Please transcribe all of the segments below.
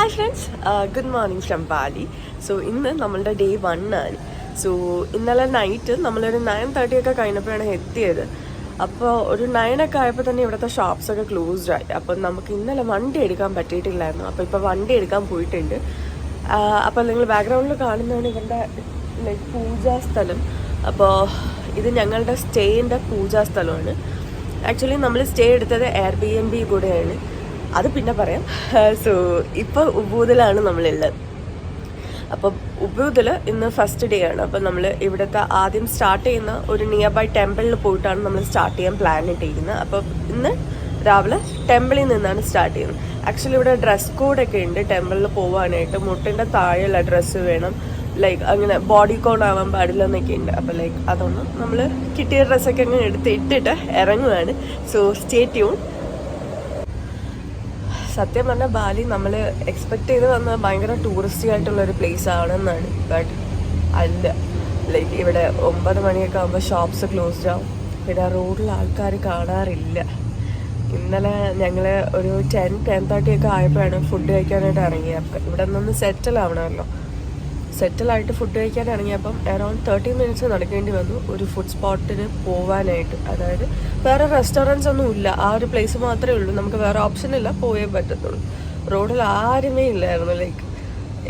Hi friends, good morning from Bali. So ഇന്ന് നമ്മളുടെ day 1 ആണ്. സോ ഇന്നലെ നൈറ്റ് നമ്മളൊരു 9:30 ഒക്കെ കഴിഞ്ഞപ്പോഴാണ് എത്തിയത്. അപ്പോൾ ഒരു 9 ഒക്കെ ആയപ്പോൾ തന്നെ ഇവിടുത്തെ ഷോപ്സൊക്കെ ക്ലോസ്ഡ് ആയി. അപ്പം നമുക്ക് ഇന്നലെ വണ്ടി എടുക്കാൻ പറ്റിയിട്ടില്ലായിരുന്നു. അപ്പോൾ ഇപ്പോൾ വണ്ടി എടുക്കാൻ പോയിട്ടുണ്ട്. അപ്പോൾ നിങ്ങൾ ബാക്ക്ഗ്രൗണ്ടിൽ കാണുന്നതാണ് ഇവരുടെ ലൈക്ക് പൂജാ സ്ഥലം. അപ്പോൾ ഇത് ഞങ്ങളുടെ സ്റ്റേയിൻ്റെ പൂജാ സ്ഥലമാണ്. ആക്ച്വലി നമ്മൾ സ്റ്റേ എടുത്തത് Airbnb കൂടെയാണ്, അത് പിന്നെ പറയാം. സോ ഇപ്പോൾ ഉബൂദിലാണ് നമ്മളുള്ളത്. അപ്പം ഉബൂദിൽ ഇന്ന് ഫസ്റ്റ് ഡേ ആണ്. അപ്പം നമ്മൾ ഇവിടുത്തെ ആദ്യം സ്റ്റാർട്ട് ചെയ്യുന്ന ഒരു നിയർ ബൈ ടെമ്പിളിൽ പോയിട്ടാണ് നമ്മൾ സ്റ്റാർട്ട് ചെയ്യാൻ പ്ലാൻ ഇട്ടിരിക്കുന്നത്. അപ്പം ഇന്ന് രാവിലെ ടെമ്പിളിൽ നിന്നാണ് സ്റ്റാർട്ട് ചെയ്യുന്നത്. ആക്ച്വലി ഇവിടെ ഡ്രസ് കോഡൊക്കെ ഉണ്ട് ടെമ്പിളിൽ പോകാനായിട്ട്. മുട്ടിൻ്റെ താഴെയുള്ള ഡ്രസ്സ് വേണം, ലൈക്ക് അങ്ങനെ ബോഡി കോൺ ആവാൻ പാടില്ല എന്നൊക്കെ ഉണ്ട്. അപ്പോൾ ലൈക്ക് അതൊന്നും നമ്മൾ കിട്ടിയ ഡ്രസ്സൊക്കെ അങ്ങനെ ഇട്ടിട്ട് ഇറങ്ങുകയാണ്. So stay tune. സത്യം പറഞ്ഞാൽ ബാലി നമ്മൾ എക്സ്പെക്ട് ചെയ്ത് വന്നത് ഭയങ്കര ടൂറിസ്റ്റി ആയിട്ടുള്ളൊരു പ്ലേസ് ആണെന്നാണ്. ബട്ട് അല്ല. ലൈക്ക് ഇവിടെ 9 മണിയൊക്കെ ആകുമ്പോൾ ഷോപ്സ് ക്ലോസ്ഡ് ആവും. പിന്നെ റോഡിൽ ആൾക്കാർ കാണാറില്ല. ഇന്നലെ ഞങ്ങൾ ഒരു 10-10:30 ഒക്കെ ആയപ്പോഴാണ് ഫുഡ് കഴിക്കാനായിട്ട് ഇറങ്ങിയത്. ഇവിടെ നിന്ന് സെറ്റിൽ ആവണമല്ലോ. സെറ്റിലായിട്ട് ഫുഡ് കഴിക്കാൻ ഇറങ്ങിയപ്പം അറൗണ്ട് 30 മിനിറ്റ്സ് നടക്കേണ്ടി വന്നു ഒരു ഫുഡ് സ്പോട്ടിന് പോകാനായിട്ട്. അതായത് വേറെ റെസ്റ്റോറൻറ്റ്സ് ഒന്നും ഇല്ല, ആ ഒരു പ്ലേസ് മാത്രമേ ഉള്ളൂ. നമുക്ക് വേറെ ഓപ്ഷൻ ഇല്ല, പോയേ പറ്റത്തുള്ളൂ. റോഡിൽ ആരുമേ ഇല്ലായിരുന്നു. ലൈക്ക്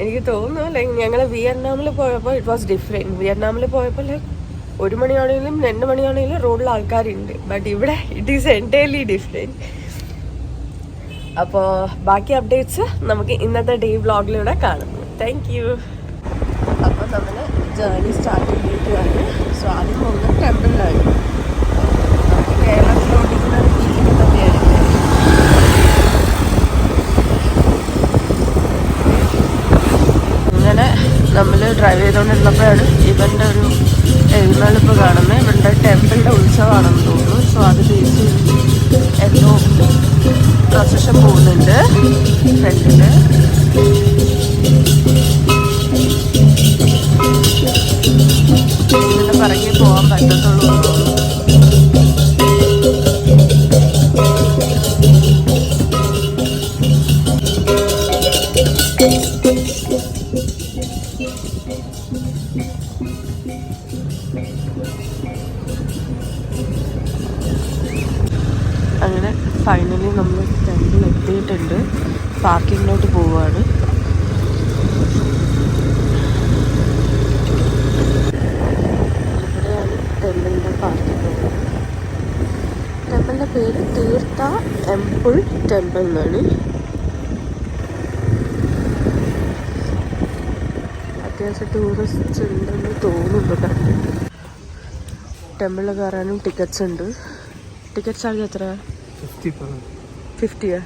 എനിക്ക് തോന്നുന്നു ലൈക്ക് ഞങ്ങൾ വിയറ്റ്നാമിൽ പോയപ്പോൾ ഇറ്റ് വാസ് ഡിഫറെൻറ്റ്. വിയറ്റ്നാമിൽ പോയപ്പോൾ ലൈക്ക് 1 മണിയാണെങ്കിലും 2 മണിയാണെങ്കിലും റോഡിൽ ആൾക്കാരുണ്ട്. ബട്ട് ഇവിടെ ഇറ്റ് ഈസ് എൻറ്റയർലി ഡിഫറെൻറ്റ്. അപ്പോൾ ബാക്കി അപ്ഡേറ്റ്സ് നമുക്ക് ഇന്നത്തെ ഡേ വ്ളോഗിലൂടെ കാണുന്നു. Thank you. അപ്പോൾ നമ്മൾ ജേർണി സ്റ്റാർട്ട് ചെയ്തിരിക്കുകയാണ്. സോ ആദ്യം പോകുന്നത് ടെമ്പിളിലാണ്. നമുക്ക് കേരളത്തിലോട്ടിരിക്കുന്ന ഒരു ഫീലിംഗ് തന്നെയാണ്. ഇങ്ങനെ നമ്മൾ ഡ്രൈവ് ചെയ്തുകൊണ്ടിരുന്നപ്പോഴാണ് ഇവൻ്റെ ഒരു എഴുന്നള്ളിപ്പ് കാണുന്നത്. ഇവരുടെ ടെമ്പിളിൻ്റെ ഉത്സവമാണെന്ന് തോന്നുന്നു. സോ അത് ബേസ് എന്തോ പ്രൊസഷൻ പോകുന്നുണ്ട് ഫ്രണ്ടിൽ. ഇതിൻ്റെ പിറകെ പോകാൻ പറ്റത്തുള്ളൂ. അങ്ങനെ ഫൈനലി നമ്മൾ ടെമ്പിൾ എത്തിയിട്ടുണ്ട്. പാർക്കിങ്ങിലോട്ട് പോവുകയാണ്. ടെമ്പിളിൻ്റെ പാർക്കിംഗ്. ടെമ്പിളിൻ്റെ പേര് തീർത്ഥ എംപിൾ ടെമ്പിൾ എന്നാണ്. അത്യാവശ്യം ടൂറിസ്റ്റ് ഉണ്ടെന്ന് തോന്നുന്നു. ടെമ്പിളിൽ കയറാനും ടിക്കറ്റ്സ് ഉണ്ട്. ടിക്കറ്റ് ചാർജ് എത്ര? 50.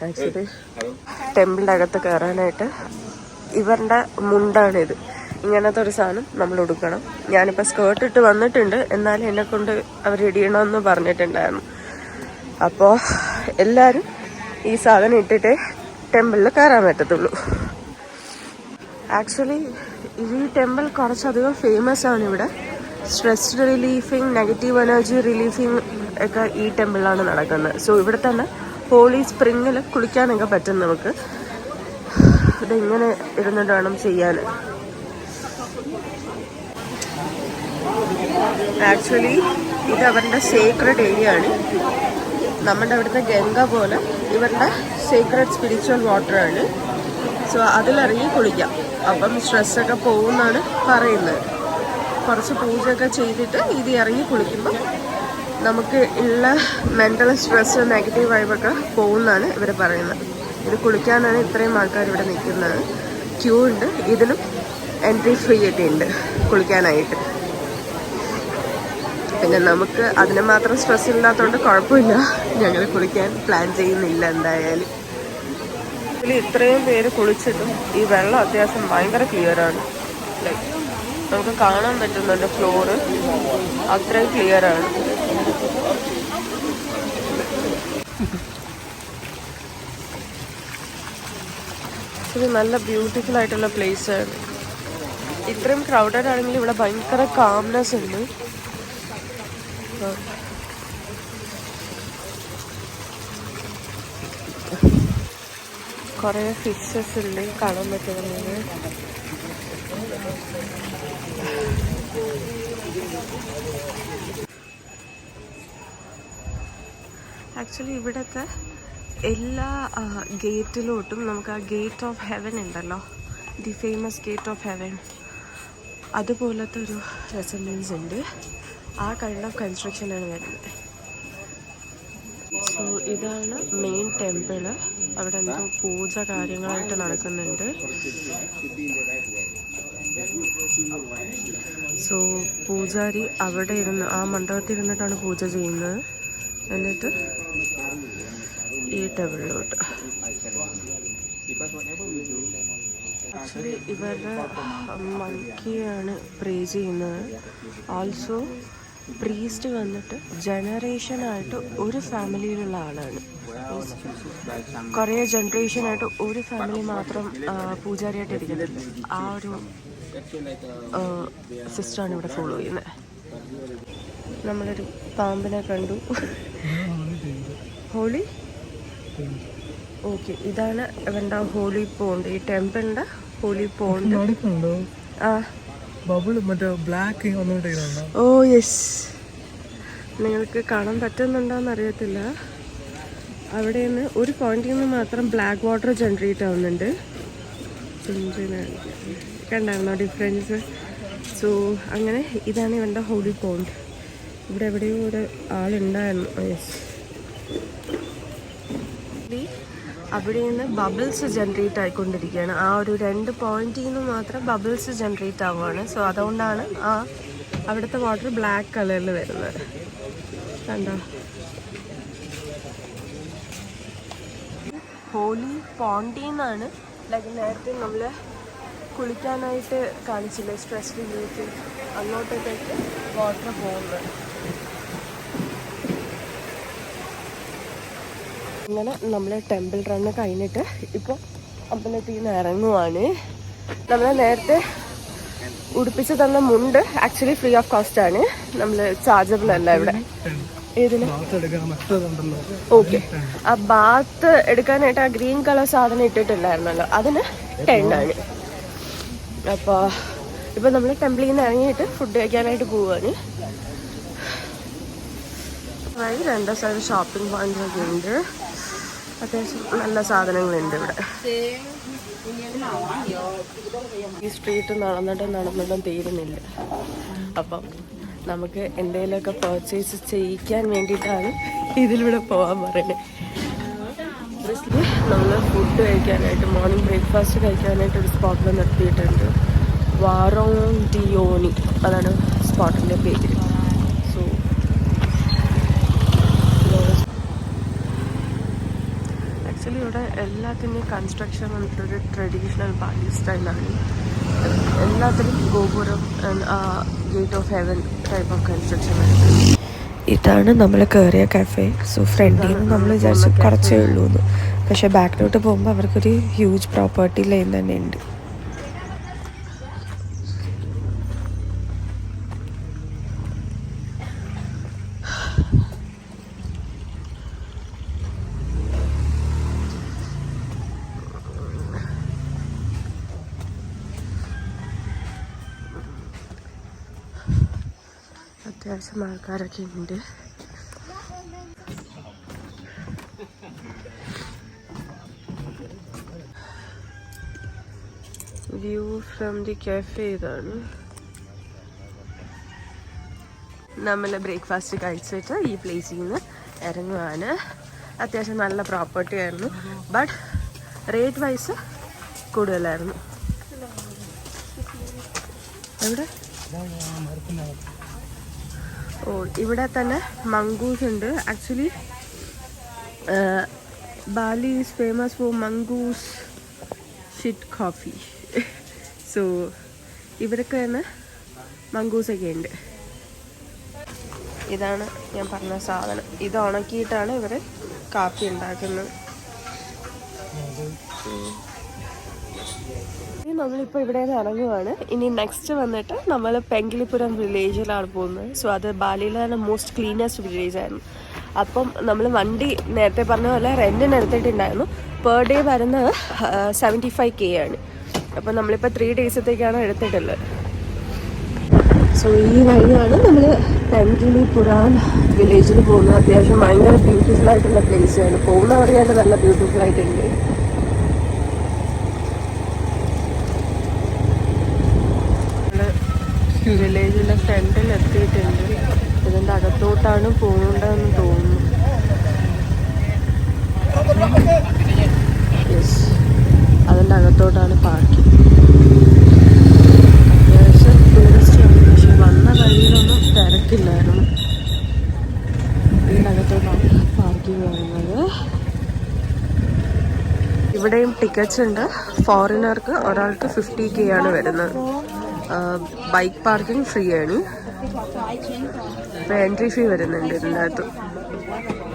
ആക്ച്വലി ടെമ്പിളിൻ്റെ അകത്ത് കയറാനായിട്ട് ഇവരുടെ മുണ്ടാണിത്. ഇങ്ങനത്തെ ഒരു സാധനം നമ്മൾ ഉടുക്കണം. ഞാനിപ്പോൾ സ്കേർട്ട് ഇട്ട് വന്നിട്ടുണ്ട്, എന്നാലും എന്നെക്കൊണ്ട് അവർ ഇടിയണമെന്ന് പറഞ്ഞിട്ടുണ്ടായിരുന്നു. അപ്പോൾ എല്ലാവരും ഈ സാധനം ഇട്ടിട്ടേ ടെമ്പിളിൽ കയറാൻ പറ്റത്തുള്ളൂ. ആക്ച്വലി ഈ ടെമ്പിൾ കുറച്ചധികം ഫേമസ് ആണ്. ഇവിടെ സ്ട്രെസ് റിലീഫിങ്, നെഗറ്റീവ് എനർജി റിലീഫിങ് ഒക്കെ ഈ ടെമ്പിളിലാണ് നടക്കുന്നത്. സോ ഇവിടെ തന്നെ ഹോളി സ്പ്രിങ്ങിൽ കുളിക്കാനൊക്കെ പറ്റും നമുക്ക്. ഇതിങ്ങനെ ഇരുന്നിട്ട് വേണം ചെയ്യാൻ. ആക്ച്വലി ഇത് അവരുടെ സേക്രഡ് ഏരിയ ആണ്. നമ്മുടെ അവിടുത്തെ ഗംഗ പോലെ ഇവരുടെ സേക്രഡ് സ്പിരിച്വൽ വാട്ടറാണ്. സോ അതിലിറങ്ങി കുളിക്കാം. അപ്പം സ്ട്രെസ്സൊക്കെ പോകുമെന്നാണ് പറയുന്നത്. കുറച്ച് പൂജയൊക്കെ ചെയ്തിട്ട് ഇത് ഇറങ്ങി കുളിക്കുമ്പോൾ നമുക്ക് ഉള്ള മെൻ്റൽ സ്ട്രെസ്, നെഗറ്റീവ് വൈബൊക്കെ പോകുമെന്നാണ് ഇവർ പറയുന്നത്. ഇത് കുളിക്കാനാണ് ഇത്രയും ആൾക്കാർ ഇവിടെ നിൽക്കുന്നത്. ക്യൂ ഉണ്ട്. ഇതിനും എൻട്രി ഫ്രീ ഒക്കെ ഉണ്ട് കുളിക്കാനായിട്ട്. പിന്നെ നമുക്ക് അതിന് മാത്രം സ്ട്രെസ് ഇല്ലാത്തതുകൊണ്ട് കുഴപ്പമില്ല. ഞങ്ങൾ കുളിക്കാൻ പ്ലാൻ ചെയ്യുന്നില്ല എന്തായാലും. ആക്ച്വലി ഇത്രയും പേര് കുളിച്ചിട്ടും ഈ വെള്ളം അത്യാവശ്യം ഭയങ്കര ക്ലിയറാണ്. ലൈക്ക് നമുക്ക് കാണാൻ പറ്റുന്നുണ്ട് ഫ്ലോറ് അത്രയും ക്ലിയറാണ്. ഇത് നല്ല ബ്യൂട്ടിഫുൾ ആയിട്ടുള്ള പ്ലേസ് ആണ്. ഇത്രയും ക്രൗഡഡ് ആണെങ്കിൽ ഇവിടെ ഭയങ്കര കാംനെസ് ഉണ്ട്. കുറേ ഫിഷസ് ഉണ്ട് കാണാൻ പറ്റുന്നത്. ആക്ച്വലി ഇവിടുത്തെ എല്ലാ ഗേറ്റിലോട്ടും നമുക്ക് ആ ഗേറ്റ് ഓഫ് ഹെവൻ ഉണ്ടല്ലോ, the famous gate of heaven, അതുപോലത്തെ ഒരു റെസംബ്ലൻസ് ഉണ്ട്. ആ കൈൻഡ് ഓഫ് കൺസ്ട്രക്ഷനാണ് വരുന്നത്. സോ ഇതാണ് മെയിൻ ടെമ്പിള്. അവിടെ എന്തോ പൂജ കാര്യങ്ങളായിട്ട് നടക്കുന്നുണ്ട്. സോ പൂജാരി അവിടെ ഇരുന്ന് ആ മണ്ഡപത്തിൽ ഇരുന്നിട്ടാണ് പൂജ ചെയ്യുന്നത്. എന്നിട്ട് ഈ ടെമ്പിളിലോട്ട് ആക്ച്വലി ഇവരുടെ മങ്കിയാണ് പ്രേ ചെയ്യുന്നത്. ഓൾസോ പ്രീസ്റ്റ് വന്നിട്ട് ജനറേഷനായിട്ട് ഒരു ഫാമിലിയിലുള്ള ആളാണ്. കുറേ ജനറേഷനായിട്ട് ഒരു ഫാമിലി മാത്രം പൂജാരിയായിട്ട് ഇരിക്കുന്നില്ല. ആ ഒരു സിസ്റ്ററാണ് ഇവിടെ ഫോളോ ചെയ്യുന്നത്. നമ്മളൊരു പാമ്പിനെ കണ്ടു. ഹോളി ഓക്കെ, ഇതാണ് ഇവൻ്റെ ഹോളി പോണ്ട്. ഈ ടെമ്പിളിൻ്റെ ഹോളി പോണ്ട്. ഓ യെസ്, നിങ്ങൾക്ക് കാണാൻ പറ്റുന്നുണ്ടോയെന്ന് അറിയത്തില്ല. അവിടെ നിന്ന് ഒരു പോയിന്റിൽ നിന്ന് മാത്രം ബ്ലാക്ക് വാട്ടർ ജനറേറ്റ് ആവുന്നുണ്ട്. കണ്ടായിരുന്നോ ഡിഫറൻസ്? സോ അങ്ങനെ ഇതാണ് ഇവൻ്റെ ഹോളി പോണ്ട്. ഇവിടെ എവിടെയോ ഒരു ആളുണ്ടായിരുന്നു. യെസ്, അവിടെ നിന്ന് ബബിൾസ് ജനറേറ്റ് ആയിക്കൊണ്ടിരിക്കുകയാണ്. ആ ഒരു 2 പോയിന്റിൽ നിന്ന് മാത്രം ബബിൾസ് ജനറേറ്റ് ആവുകയാണ്. സോ അതുകൊണ്ടാണ് ആ അവിടുത്തെ വാട്ടർ ബ്ലാക്ക് കളറിൽ വരുന്നത്. കണ്ടോ? ഹോളി പോണ്ടിൽ നിന്നാണ് ലൈക്ക് നേരത്തെ നമ്മൾ കുളിക്കാനായിട്ട് കാണിച്ചില്ലേ സ്ട്രെസ് റിലീഫ്, അങ്ങോട്ടേക്ക് വാട്ടർ പോകുന്നത്. അങ്ങനെ നമ്മൾ ടെമ്പിൾ റണ്ണ് കഴിഞ്ഞിട്ട് ഇപ്പോൾ അമ്പലത്തിൽ നിന്ന് ഇറങ്ങുവാണ്. നമ്മൾ നേരത്തെ ഉടുപ്പിച്ച് തന്ന മുണ്ട് ആക്ച്വലി ഫ്രീ ഓഫ് കോസ്റ്റ് ആണ്. നമ്മൾ ചാർജബിൾ അല്ല ഇവിടെ. ഏതിന്? ഓക്കെ, ആ ബാത്ത് എടുക്കാനായിട്ട് ആ ഗ്രീൻ കളർ സാധനം ഇട്ടിട്ടില്ലായിരുന്നല്ലോ, അതിന് 10 ആണ്. അപ്പോൾ ഇപ്പം നമ്മൾ ടെമ്പിളിൽ നിന്ന് ഇറങ്ങിയിട്ട് ഫുഡ് കഴിക്കാനായിട്ട് പോവാണ്. വഴി 2 സൈഡ് ഷോപ്പിംഗ് പോയിന്റൊക്കെ ഉണ്ട്. അത്യാവശ്യം നല്ല സാധനങ്ങളുണ്ട് ഇവിടെ. ഈ സ്ട്രീറ്റ് നടന്നിട്ടും തീരുന്നില്ല. അപ്പം നമുക്ക് എന്തെങ്കിലുമൊക്കെ പർച്ചേസ് ചെയ്യിക്കാൻ വേണ്ടിയിട്ടാണ് ഇതിലൂടെ പോകാൻ പറയുന്നത്. നമ്മൾ ഫുഡ് കഴിക്കാനായിട്ട് മോർണിംഗ് ബ്രേക്ക്ഫാസ്റ്റ് കഴിക്കാനായിട്ട് ഒരു സ്പോട്ടിൽ നിർത്തിയിട്ടുണ്ട്. വാറോണ്ടിയോണി അതാണ് സ്പോട്ടിൻ്റെ പേര്. സോ ആക്ച്വലി ഇവിടെ എല്ലാത്തിൻ്റെയും കൺസ്ട്രക്ഷൻ വന്നിട്ടൊരു ട്രഡീഷണൽ ബാലി സ്റ്റൈലാണ്. എല്ലാത്തിനും ഗോപുരം gate of heaven type of construction ആയിട്ട്. ഇതാണ് നമ്മൾ കയറിയ കഫേ. സോ ഫ്രണ്ടിൽ നിന്ന് നമ്മൾ വിചാരിച്ച് കുറച്ചേ ഉള്ളൂ എന്ന്, പക്ഷേ ബാക്കിലോട്ട് പോകുമ്പോൾ അവർക്കൊരു ഹ്യൂജ് പ്രോപ്പർട്ടി ലൈൻ തന്നെ ഉണ്ട്. അത്യാവശ്യം ആൾക്കാരൊക്കെ ഉണ്ട്. വ്യൂ ഫ്രം ദി കഫേ ഇതാണ്. നമ്മൾ ബ്രേക്ക്ഫാസ്റ്റ് കഴിച്ചിട്ട് ഈ പ്ലേസിൽ നിന്ന് ഇറങ്ങുവാണ്. അത്യാവശ്യം നല്ല പ്രോപ്പർട്ടി ആയിരുന്നു, ബട്ട് റേറ്റ് വൈസ് കൂടുതലായിരുന്നു. എവിടെ? ഓ, ഇവിടെ തന്നെ മംഗൂസ് ഉണ്ട്. Actually Bali is famous for mongoose shit coffee. So ഇവരൊക്കെ തന്നെ മങ്കൂസൊക്കെ ഉണ്ട്. ഇതാണ് ഞാൻ പറഞ്ഞ സാധനം. ഇത് ഉണക്കിയിട്ടാണ് ഇവർ കാപ്പി ഉണ്ടാക്കുന്നത്. നമ്മളിപ്പോൾ ഇവിടെ നിന്ന് ഇറങ്ങുവാണ്. ഇനി നെക്സ്റ്റ് വന്നിട്ട് നമ്മൾ പെങ്കിലിപുരം വില്ലേജിലാണ് പോകുന്നത്. സോ അത് ബാലിയിലെ തന്നെ മോസ്റ്റ് ക്ലീനസ്റ്റ് വില്ലേജ് ആയിരുന്നു. അപ്പം നമ്മൾ വണ്ടി നേരത്തെ പറഞ്ഞ പോലെ റെൻറ്റിന് എടുത്തിട്ടുണ്ടായിരുന്നു. പെർ ഡേ വരുന്നത് 75K ആണ്. അപ്പം നമ്മളിപ്പോൾ 3 ഡേയ്സത്തേക്കാണ് എടുത്തിട്ടുള്ളത്. സോ ഈ വഴിയാണ് നമ്മൾ പെങ്കിലിപുരം വില്ലേജിൽ പോകുന്നത്. അത്യാവശ്യം ഭയങ്കര ബ്യൂട്ടിഫുൾ ആയിട്ടുള്ള പ്ലേസ് ആണ്. പോകുന്ന വഴിയായിട്ട് നല്ല ബ്യൂട്ടിഫുൾ ആയിട്ടുണ്ട്. വില്ലേജിലെ ഫ്രണ്ടിൽ എത്തിയിട്ടുണ്ട്. ഇതിൻ്റെ അകത്തോട്ടാണ് പോകേണ്ടതെന്ന് തോന്നുന്നു. യെസ്, അതിൻ്റെ അകത്തോട്ടാണ് പാർക്കിംഗ്. അത്യാവശ്യം ടൂറിസ്റ്റാണ്, പക്ഷെ വന്ന വഴിയിലൊന്നും തിരക്കില്ലായിരുന്നു. ഇതിൻ്റെ അകത്തോട്ടാണ് പാർക്കിംഗ് വരുന്നത്. ഇവിടെയും ടിക്കറ്റ്സ് ഉണ്ട്. ഫോറിനർക്ക് ഒരാൾക്ക് 50K ആണ് വരുന്നത്. ബൈക്ക് പാർക്കിംഗ് ഫ്രീ ആണ്. എൻട്രി ഫീ വരുന്നുണ്ട് ഇതിൻ്റെ അകത്ത്.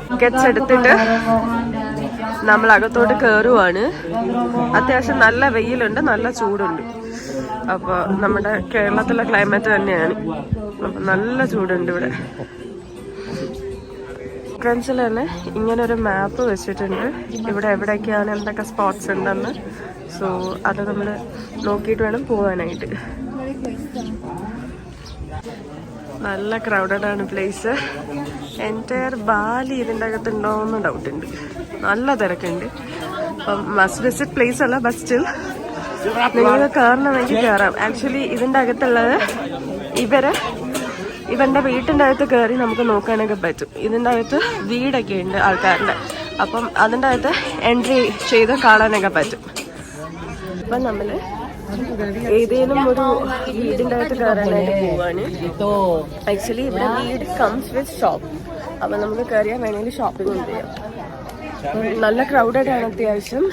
ടിക്കറ്റ്സ് എടുത്തിട്ട് നമ്മൾ അകത്തോട്ട് കയറുവാണ്. അത്യാവശ്യം നല്ല വെയിലുണ്ട്, നല്ല ചൂടുണ്ട്. അപ്പോൾ നമ്മുടെ കേരളത്തിലെ ക്ലൈമറ്റ് തന്നെയാണ്. അപ്പം നല്ല ചൂടുണ്ട് ഇവിടെ. എൻട്രൻസിൽ തന്നെ ഇങ്ങനൊരു മാപ്പ് വെച്ചിട്ടുണ്ട്. ഇവിടെ എവിടെയൊക്കെയാണ് എന്തൊക്കെ സ്പോട്ട്സ് ഉണ്ടെന്ന്. സോ അത് നമ്മൾ നോക്കിയിട്ട് വേണം പോകാനായിട്ട്. നല്ല ക്രൗഡഡ് ആണ് പ്ലേസ്. എൻറ്റയർ ബാലി ഇതിൻ്റെ അകത്തുണ്ടോയെന്ന് ഡൗട്ടുണ്ട്. നല്ല തിരക്കുണ്ട്. അപ്പം മസ്റ്റ് വിസിറ്റ് പ്ലേസ് അല്ല, ബട്ട് സ്റ്റിൽ നിങ്ങൾക്ക് കയറണമെങ്കിൽ കയറാം. ആക്ച്വലി ഇതിൻ്റെ അകത്തുള്ളത് ഇവൻ്റെ വീട്ടിൻ്റെ അകത്ത് കയറി നമുക്ക് നോക്കാനൊക്കെ പറ്റും. ഇതിൻ്റെ അകത്ത് വീടൊക്കെ ഉണ്ട് ആൾക്കാരുടെ. അപ്പം അതിൻ്റെ അകത്ത് എൻട്രി ചെയ്ത് കാണാനൊക്കെ പറ്റും. അപ്പം നമ്മൾ ഏതെങ്കിലും ഒരു വീടിൻ്റെ അകത്ത് കയറാനായിട്ട് പോവാണ്. ആക്ച്വലി ഇവിടെ വീട് കംസ് വിത്ത് ഷോപ്പ്. അപ്പം നമുക്ക് കയറിയാൽ വേണമെങ്കിൽ ഷോപ്പിംഗ് ചെയ്യാം. നല്ല ക്രൗഡഡ് ആണ് അത്യാവശ്യം.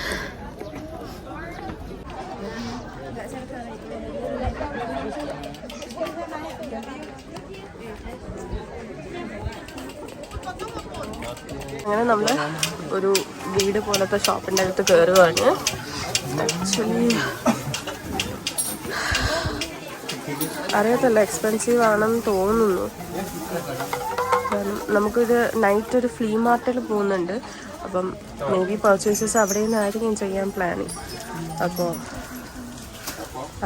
അങ്ങനെ നമ്മൾ ഒരു വീട് പോലത്തെ ഷോപ്പിൻ്റെ അടുത്ത് കയറുവാണ്. ആക്ച്വലി അറിയത്തില്ല, എക്സ്പെൻസീവ് ആണെന്ന് തോന്നുന്നു. കാരണം നമുക്കൊരു നൈറ്റ് ഒരു ഫ്ലീ മാർട്ടിൽ പോകുന്നുണ്ട്. അപ്പം മേ ബി പർച്ചേസസ് അവിടെ നിന്നായിരിക്കും ചെയ്യാൻ പ്ലാനിങ്. അപ്പോൾ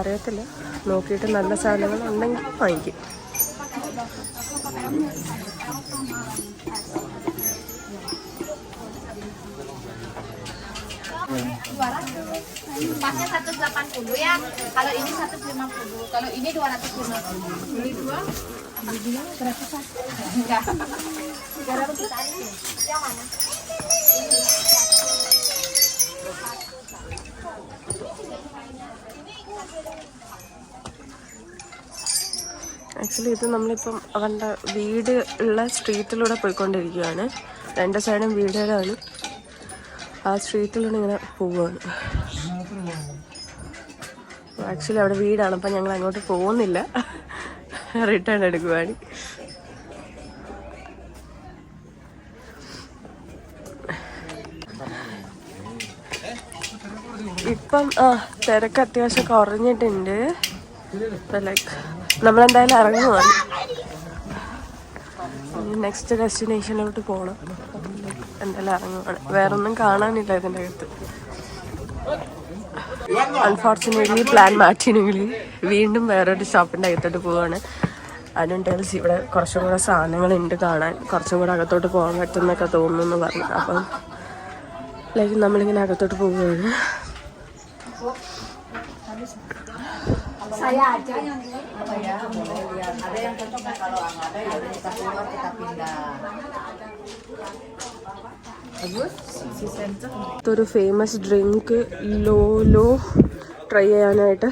അറിയത്തില്ല, നോക്കിയിട്ട് നല്ല സാധനങ്ങൾ ഉണ്ടെങ്കിൽ വാങ്ങിക്കും. Pasnya 180 ya. Kalau ini 150. Kalau ini 250. Beli dua? Beli dua berapa satu? Enggak. 300 tadi. Yang mana? Actually ഇത് നമ്മളിപ്പം അവൻ്റെ വീട് ഉള്ള സ്ട്രീറ്റിലൂടെ പോയിക്കൊണ്ടിരിക്കുകയാണ്. രണ്ട് സൈഡും വീടുകളാണ്. ആ സ്ട്രീറ്റിലൂടെ ഇങ്ങനെ പോവുകയാണ്. ആക്ച്വലി അവിടെ വീടാണ്. അപ്പം ഞങ്ങൾ അങ്ങോട്ട് പോകുന്നില്ല, റിട്ടേൺ എടുക്കുവാണ്. ഇപ്പം തിരക്ക് അത്യാവശ്യം കുറഞ്ഞിട്ടുണ്ട്. ലൈക്ക് നമ്മളെന്തായാലും ഇറങ്ങുവാണ്. നെക്സ്റ്റ് ഡെസ്റ്റിനേഷനിലോട്ട് പോകണം. എന്തായാലും ഇറങ്ങുവാണ്. വേറൊന്നും കാണാനില്ല ഇതിൻ്റെ അകത്ത്. അൺഫോർച്ചുനേറ്റ്ലി പ്ലാൻ മാറ്റിയെങ്കിൽ വീണ്ടും വേറൊരു ഷോപ്പിൻ്റെ അകത്തോട്ട് പോവുകയാണ്. അതിനുണ്ടെങ്കിൽ ഇവിടെ കുറച്ചും കൂടെ സാധനങ്ങളുണ്ട് കാണാൻ. കുറച്ചും കൂടെ അകത്തോട്ട് പോകാൻ പറ്റുമെന്നൊക്കെ തോന്നുന്നു പറഞ്ഞു. അപ്പം ലൈക്ക് നമ്മളിങ്ങനെ അകത്തോട്ട് പോവുകയാണ്. Saya aja yang ini. Apa ya? Ada yang cocok nggak? Kalau ada ya udah kita keluar, kita pindah. ഇതൊരു ഫേമസ് ഡ്രിങ്ക് ലോലോ ട്രൈ ചെയ്യാനായിട്ട്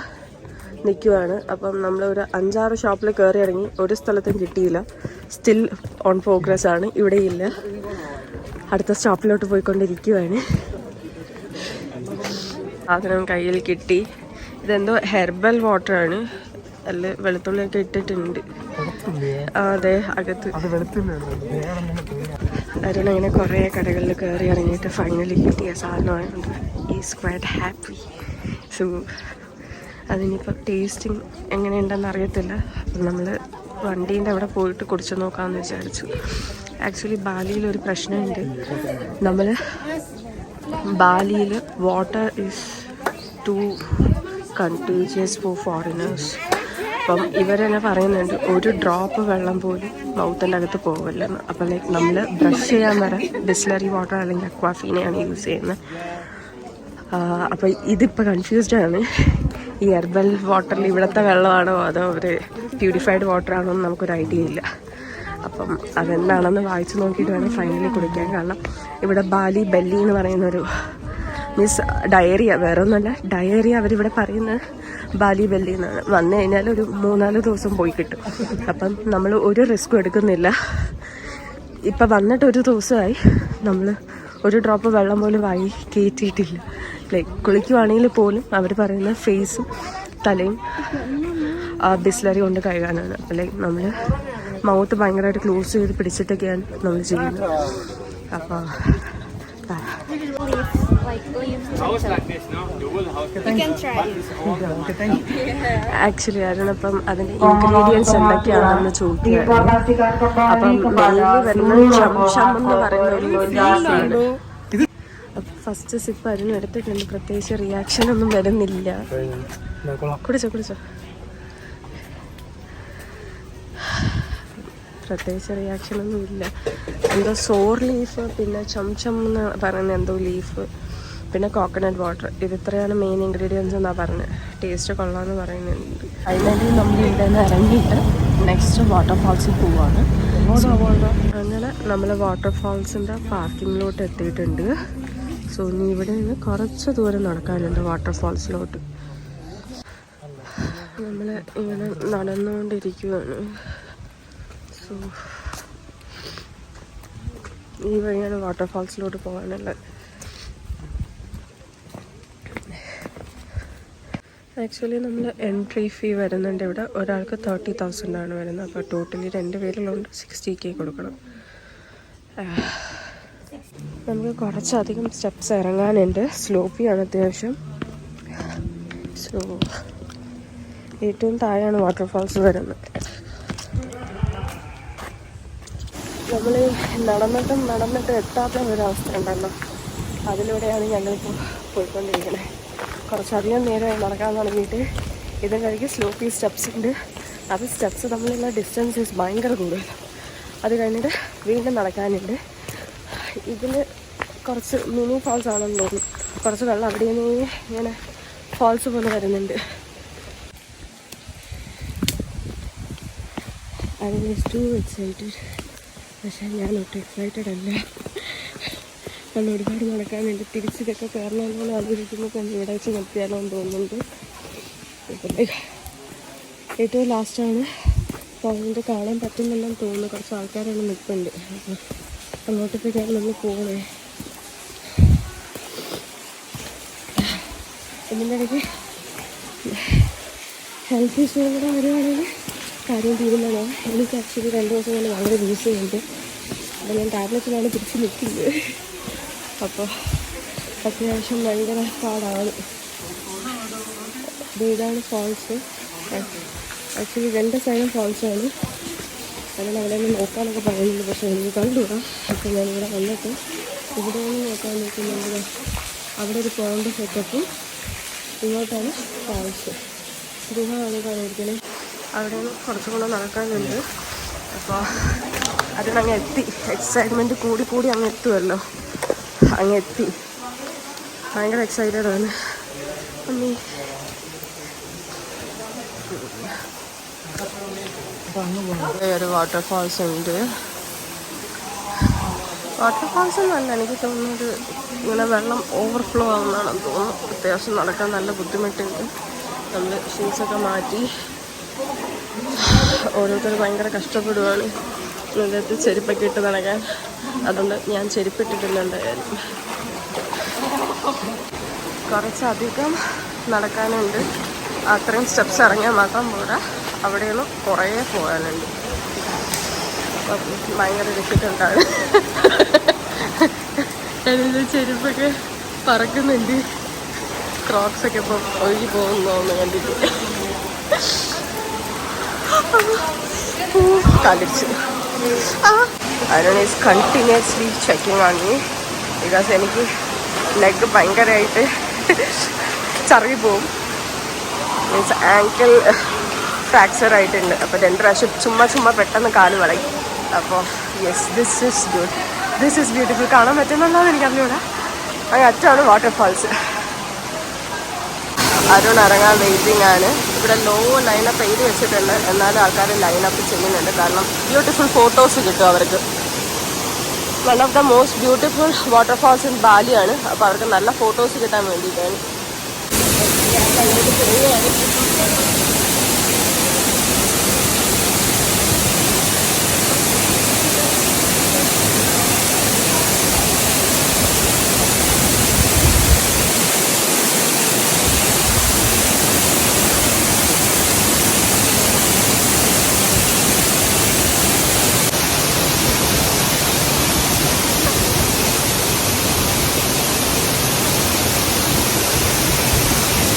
നിൽക്കുവാണ്. അപ്പം നമ്മളൊരു 5-6 ഷോപ്പിൽ കയറി ഇറങ്ങി. ഒരു സ്ഥലത്തും കിട്ടിയില്ല. സ്റ്റിൽ ഓൺ പ്രോഗ്രസ് ആണ്. ഇവിടെയില്ല. അടുത്ത സ്റ്റോപ്പിലോട്ട് പോയിക്കൊണ്ടിരിക്കുവാണ്. സാധനം കയ്യിൽ കിട്ടി. ഇതെന്തോ ഹെർബൽ വാട്ടറാണ്. അല്ല വെളുത്തുള്ളിയൊക്കെ ഇട്ടിട്ടുണ്ട്. അതെ, അകത്ത് അരുൺ ഇങ്ങനെ കുറേ കടകളിൽ കയറി ഇറങ്ങിയിട്ട് ഫൈനലി കിട്ടിയ സാധനമായതുകൊണ്ട് ഈസ് ക്വൈറ്റ് ഹാപ്പി. സോ അതിനിപ്പോൾ ടേസ്റ്റിങ് എങ്ങനെയുണ്ടെന്ന് അറിയത്തില്ല. അപ്പം നമ്മൾ വണ്ടീൻ്റെ അവിടെ പോയിട്ട് കുടിച്ചു നോക്കാമെന്ന് വിചാരിച്ചു. ആക്ച്വലി ബാലിയിലൊരു പ്രശ്നമുണ്ട്. നമ്മൾ ബാലിയിൽ water is too contagious for foreigners. അപ്പം ഇവരെന്നെ പറയുന്നുണ്ട് ഒരു ഡ്രോപ്പ് വെള്ളം പോലും മൗത്തിൻ്റെ അകത്ത് പോവില്ലെന്ന്. അപ്പം ലൈക്ക് നമ്മൾ ബ്രഷ് ചെയ്യാൻ വരെ ബിസ്ലറി വാട്ടർ അല്ലെങ്കിൽ അക്വാഫീനയാണ് യൂസ് ചെയ്യുന്നത്. അപ്പോൾ ഇതിപ്പോൾ കൺഫ്യൂസ്ഡ് ആണ്. ഈ ഹെർബൽ വാട്ടറിൽ ഇവിടുത്തെ വെള്ളമാണോ അതോ ഒരു പ്യൂരിഫൈഡ് വാട്ടറാണോ എന്ന് നമുക്കൊരു ഐഡിയ ഇല്ല. അപ്പം അതെന്താണെന്ന് വായിച്ച് നോക്കിയിട്ട് വേണം ഫൈനലി കുടിക്കാൻ. കാരണം ഇവിടെ ബാലി ബെല്ലി എന്ന് പറയുന്നൊരു മീൻസ് ഡയറിയ, വേറെ ഒന്നുമല്ല, ഡയറിയ അവരിവിടെ പറയുന്നത് ബാലി ബെല്ലി എന്നാണ്. വന്നു കഴിഞ്ഞാൽ ഒരു 3-4 ദിവസം പോയി കിട്ടും. അപ്പം നമ്മൾ ഒരു റിസ്ക്കും എടുക്കുന്നില്ല. ഇപ്പം വന്നിട്ട് ഒരു ദിവസമായി നമ്മൾ ഒരു ഡ്രോപ്പ് വെള്ളം പോലും വായി കയറ്റിയിട്ടില്ല. ലൈക്ക് കുളിക്കുവാണെങ്കിൽ പോലും അവർ പറയുന്ന ഫേസും തലയും ബിസ്ലറി കൊണ്ട് കഴുകാനാണ്. അപ്പം ലൈക്ക് നമ്മൾ മൗത്ത് ഭയങ്കരമായിട്ട് ക്ലോസ് ചെയ്ത് പിടിച്ചിട്ടൊക്കെയാണ് നമ്മൾ ചെയ്യുന്നത്. അപ്പോൾ ആക്ച്വലി അതിനപ്പം അതിൻ്റെ ഇൻഗ്രീഡിയൻസ് എന്തൊക്കെയാണെന്ന് ചോദിക്കുകയായിരുന്നു. അപ്പം മെയിൻലി വരുന്നത് ചംഷം എന്ന് പറയുന്ന ഒരു ലീഫാണ്. അപ്പം ഫസ്റ്റ് സിപ്പ് അതിന് എടുത്തിട്ടുണ്ട്. പ്രത്യേകിച്ച് റിയാക്ഷൻ ഒന്നും വരുന്നില്ല. കുടിച്ചോ പ്രത്യേകിച്ച് റിയാക്ഷനൊന്നും ഇല്ല. എന്തോ സോർ ലീഫ്, പിന്നെ ചംചം എന്ന് പറയുന്ന എന്തോ ലീഫ്, പിന്നെ കോക്കനട്ട് വാട്ടർ. ഇതിത്രയാണ് മെയിൻ ഇൻഗ്രീഡിയൻസ് എന്നാണ് പറഞ്ഞത്. ടേസ്റ്റ് കൊള്ളാമെന്ന് പറയുന്നുണ്ട്. അതിനായിട്ട് നമ്മൾ ഇവിടെ നിന്ന് ഇറങ്ങിയിട്ട് നെക്സ്റ്റ് വാട്ടർഫാൾസിൽ പോവാണ്. അങ്ങനെ നമ്മൾ വാട്ടർഫാൾസിൻ്റെ പാർക്കിങ്ങിലോട്ട് എത്തിയിട്ടുണ്ട്. സോ ഇനി ഇവിടെ നിന്ന് കുറച്ച് ദൂരം നടക്കാനുണ്ട് വാട്ടർഫാൾസിലോട്ട്. നമ്മൾ ഇങ്ങനെ നടന്നുകൊണ്ടിരിക്കുകയാണ്. സോ ഈ വഴിയാണ് വാട്ടർഫാൾസിലോട്ട് പോകാനുള്ളത്. ആക്ച്വലി നമ്മൾ എൻട്രി ഫീ വരുന്നുണ്ട് ഇവിടെ. ഒരാൾക്ക് 30,000 ആണ് വരുന്നത്. അപ്പോൾ ടോട്ടലി 2 പേരിലുണ്ട് 60K കൊടുക്കണം. നമുക്ക് കുറച്ചധികം സ്റ്റെപ്സ് ഇറങ്ങാനുണ്ട്. സ്ലോപ്പിയാണ് അത്യാവശ്യം. സോ ഏറ്റവും താഴെയാണ് വാട്ടർഫാൾസ് വരുന്നത്. നമ്മൾ നടന്നിട്ട് എത്താത്ത ഒരവസ്ഥ ഉണ്ടല്ലോ, അതിലൂടെയാണ് ഞങ്ങളിപ്പോൾ പോയിക്കൊണ്ടിരിക്കുന്നത്. കുറച്ചധികം നേരം നടക്കാൻ തുടങ്ങിയിട്ട് ഇത് കഴിഞ്ഞ് സ്ലോപ്പി സ്റ്റെപ്സ് ഉണ്ട്. അത് സ്റ്റെപ്സ് തമ്മിലുള്ള ഡിസ്റ്റൻസ് ഭയങ്കര കൂടുതൽ. അത് കഴിഞ്ഞിട്ട് വീണ്ടും നടക്കാനുണ്ട്. ഇതിൽ കുറച്ച് മിനി ഫാൾസ് ആണെന്ന് തോന്നുന്നു. കുറച്ച് വെള്ളം അവിടെ നിന്ന് ഇങ്ങനെ ഫാൾസ് പോലെ വരുന്നുണ്ട്. I was too excited. പക്ഷേ ഞാൻ ഒട്ടും എക്സൈറ്റഡ് അല്ല. നമ്മൾ ഒരുപാട് നടക്കാനുണ്ട്. തിരിച്ചിതൊക്കെ കയറണമെന്നാണ് ആലോചിക്കുമ്പോൾ തന്നെ ഇവിടെ വെച്ച് നിർത്തിയാലോ എന്ന് തോന്നുന്നുണ്ട്. ഏറ്റവും ലാസ്റ്റാണ് പോയിന്റ് കാണാൻ പറ്റുന്നില്ലെന്ന് തോന്നുന്നു. കുറച്ച് ആൾക്കാരാണ് നിൽക്കുന്നുണ്ട്. അപ്പോൾ അങ്ങോട്ടേക്കാണ് നമ്മൾ പോകണേ. ഇതിൻ്റെ ഇടയ്ക്ക് ഹെൽത്ത് ഇഷ്യൂ കൂടെ വരുവാണെങ്കിൽ കാര്യം തീരുമാനമാണ്. എനിക്ക് ആക്ച്വലി 2 ദിവസം കൊണ്ട് ഭയങ്കര യൂസ് ചെയ്യുന്നുണ്ട്. അപ്പോൾ ഞാൻ ടാബ്ലറ്റിലാണ് പിടിച്ച് നിൽക്കുന്നത്. അപ്പോൾ അത്യാവശ്യം ഭയങ്കര പാടാണ്. ഇതാണ് ഫാൾസ്. ആക്ച്വലി 2 സൈഡും ഫാൾസാണ്. കാരണം അവിടെ നിന്ന് നോക്കാനൊക്കെ പറയുന്നുണ്ട്. പക്ഷേ എനിക്ക് കണ്ടുകൂടാ. അപ്പോൾ ഞാനിവിടെ വന്നിട്ട് ഇവിടെ നിന്ന് നോക്കാൻ നിൽക്കുന്നുണ്ട്. അവിടെ ഒരു പോണ്ട് സെറ്റപ്പും ഇങ്ങോട്ടാണ് ഫാൾസ്. ഗുഹയാണ് കാണിക്കുന്നത്. അവിടെ നിന്ന് കുറച്ചും കൂടെ നടക്കാനുണ്ട്. അപ്പോൾ അതിനങ്ങ് എത്തി. എക്സൈറ്റ്മെൻറ്റ് കൂടി അങ്ങ് എത്തുമല്ലോ. അങ്ങ് എത്തി. ഭയങ്കര എക്സൈറ്റഡ് ആണ്. അമ്മീ ഒരു വാട്ടർഫാൾസ് ഉണ്ട്. വാട്ടർഫാൾസ് എന്നല്ല, എനിക്ക് തോന്നുന്നത് ഇങ്ങനെ വെള്ളം ഓവർഫ്ലോ ആവുന്നതാണെന്ന് തോന്നുന്നു. അത്യാവശ്യം നടക്കാൻ നല്ല ബുദ്ധിമുട്ടുണ്ട്. നമ്മൾ ഷൂസൊക്കെ മാറ്റി ഓരോരുത്തർ ഭയങ്കര കഷ്ടപ്പെടുവാണ് ഇതിനകത്ത് ചെരുപ്പൊക്കെ ഇട്ട് നടക്കാൻ. അതുകൊണ്ട് ഞാൻ ചെരുപ്പിട്ടിട്ടില്ല എന്തായാലും. കുറച്ചധികം നടക്കാനുണ്ട്. അത്രയും സ്റ്റെപ്സ് ഇറങ്ങിയാൽ മാത്രം പോരാ, അവിടെയൊന്നും കുറേ പോകാനുണ്ട്. അപ്പം ഭയങ്കര ഡിഫിക്കൽട്ടാണ്. ഞാനിത് ചെരുപ്പൊക്കെ പറക്കുന്നുണ്ട്. ക്രോക്സൊക്കെ ഇപ്പം ഒഴുകി പോകുന്നോന്ന് കണ്ടിട്ട് കാലിടിച്ചു. Arun is continuously checking on me because എനിക്ക് ലെഗ് ഭയങ്കരമായിട്ട് ചറുകി പോവും. മീൻസ് ആങ്കിൾ ഫ്രാക്ചർ ആയിട്ടുണ്ട്. അപ്പോൾ 2 പ്രാവശ്യം ചുമ്മാ പെട്ടെന്ന് കാല് വളയും. അപ്പോൾ yes, this is good, this is beautiful. കാണാൻ പറ്റുന്നുണ്ടോയെന്ന് എനിക്കറിഞ്ഞൂടാ. അങ്ങ് അറ്റാണ് വാട്ടർഫാൾസ്. അരുൺ ഇറങ്ങാൻ വെയിറ്റിംഗ് ആണ്. ഇവിടെ ലോ ലൈനപ്പ് എഴുതി വെച്ചിട്ടുണ്ട്, എന്നാലും ആൾക്കാർ ലൈനപ്പ് ചെയ്യുന്നുണ്ട്. കാരണം ബ്യൂട്ടിഫുൾ ഫോട്ടോസ് കിട്ടും അവർക്ക്. One of the most beautiful waterfalls in ബാലിയാണ്. അപ്പോൾ അവർക്ക് നല്ല ഫോട്ടോസ് കിട്ടാൻ വേണ്ടിയിട്ടാണ്.